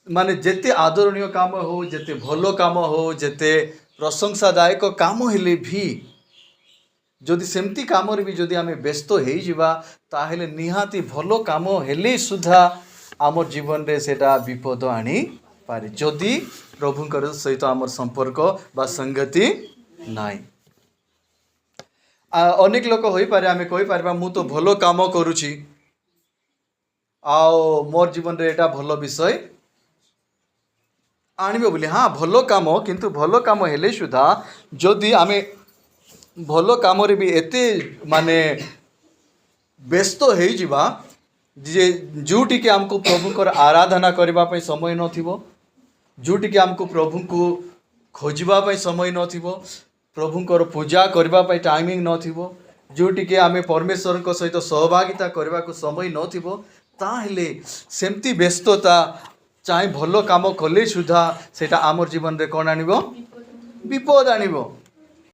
माने जेते आदरणीय काम हो जेते भलो काम हो जेते प्रशंसादायक काम हेले भी जदि सेमती काम भी जदि आम व्यस्त हो ताहेले निहाती भलो काम हेले सुधा आम जीवन रे सेटा विपद आनी पारे जदि प्रभुंकर सहित आम संपर्क बा संगति नाई। अनेक लोक हो पारे आम कहि पारबा मु तो भलो काम करूची आओ मोर जीवन रे एटा भलो विषय आणबे बोली हाँ भलो काम किंतु भलो काम हेले सुधा जदि आम भलो काम रे भी एते माने व्यस्त हो जिबा जे जोटी के हमको प्रभु को आराधना करबा पई समय नथिबो जोटी के हमको प्रभु को खोजबा पई समय नथिबो प्रभु को पूजा करबा पई टाइमिंग नथिबो जोटी के आमे परमेश्वर को सहित सहभागिता करबा को समय नथिबो ताहेले सेमती व्यस्तता चाहे भलो काम कले सुधा सेटा आमर जीवन रे कोन आनिबो विपद आनिबो।